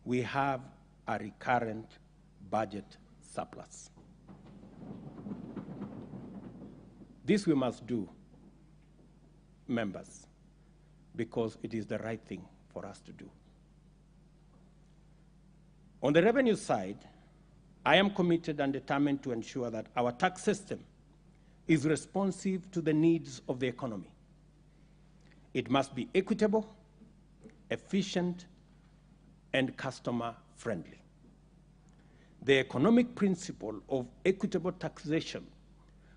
we have a recurrent budget surplus. This we must do, members, because it is the right thing for us to do. On the revenue side, I am committed and determined to ensure that our tax system is responsive to the needs of the economy. It must be equitable, efficient, and customer-friendly. The economic principle of equitable taxation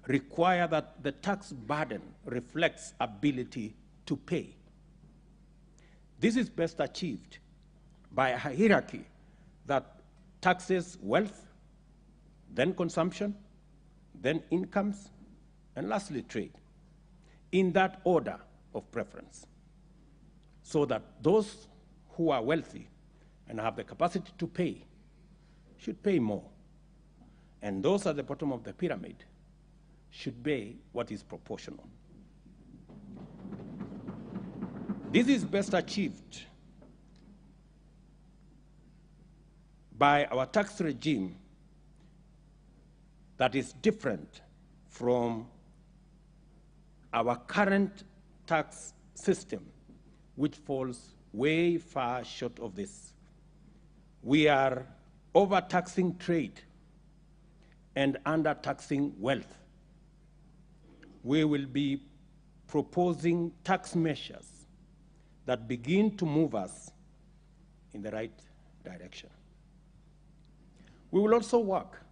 requires that the tax burden reflects ability to pay. This is best achieved by a hierarchy that taxes wealth, then consumption, then incomes, and lastly trade, in that order of preference, so that those who are wealthy and have the capacity to pay should pay more, and those at the bottom of the pyramid should pay what is proportional. This is best achieved by our tax regime that is different from our current tax system, which falls way far short of this. We are overtaxing trade and undertaxing wealth. We will be proposing tax measures that begin to move us in the right direction. We will also work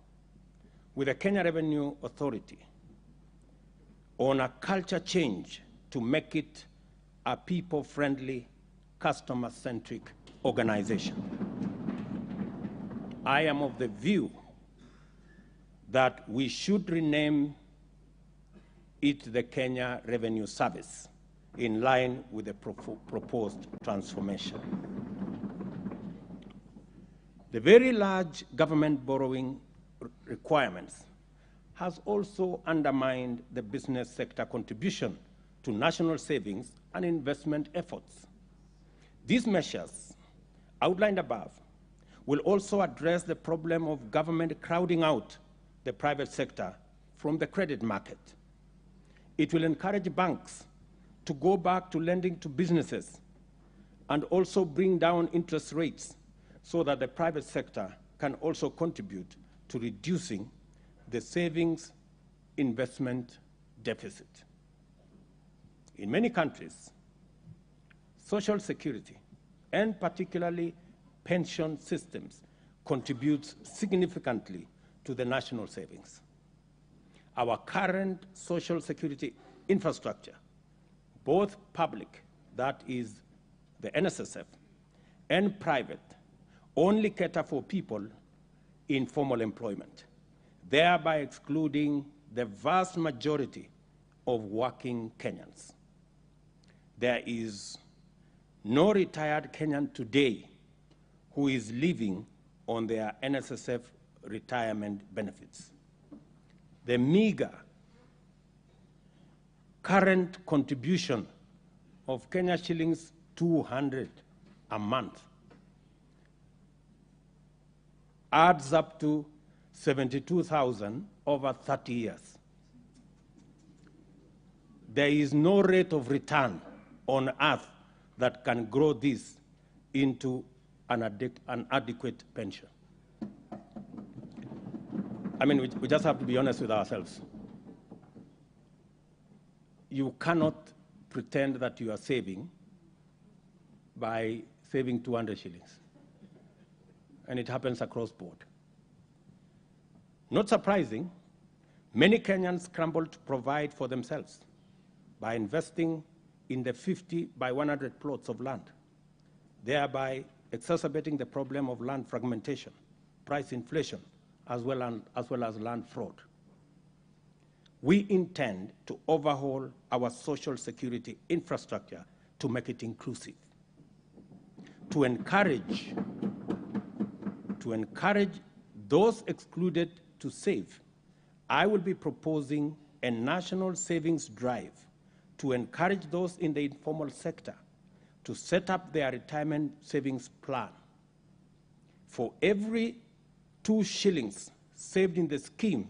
with the Kenya Revenue Authority on a culture change to make it a people-friendly, customer-centric organization. I am of the view that we should rename it the Kenya Revenue Service in line with the proposed transformation. The very large government borrowing requirements has also undermined the business sector contribution to national savings and investment efforts. These measures outlined above will also address the problem of government crowding out the private sector from the credit market. It will encourage banks to go back to lending to businesses and also bring down interest rates so that the private sector can also contribute to reducing the savings investment deficit. In many countries, social security, and particularly pension systems, contributes significantly to the national savings. Our current social security infrastructure, both public, that is the NSSF, and private, only cater for people in formal employment, thereby excluding the vast majority of working Kenyans. There is no retired Kenyan today who is living on their NSSF retirement benefits. The meager current contribution of Kenya shillings 200 a month adds up to 72,000 over 30 years. There is no rate of return on earth that can grow this into an adequate pension. I mean, we just have to be honest with ourselves. You cannot pretend that you are saving by saving 200 shillings. And it happens across board. Not surprising, many Kenyans scramble to provide for themselves by investing in the 50 by 100 plots of land, thereby exacerbating the problem of land fragmentation, price inflation, as well as land fraud. We intend to overhaul our social security infrastructure to make it inclusive, to encourage those excluded to save. I will be proposing a national savings drive to encourage those in the informal sector to set up their retirement savings plan. For every 2 shillings saved in the scheme,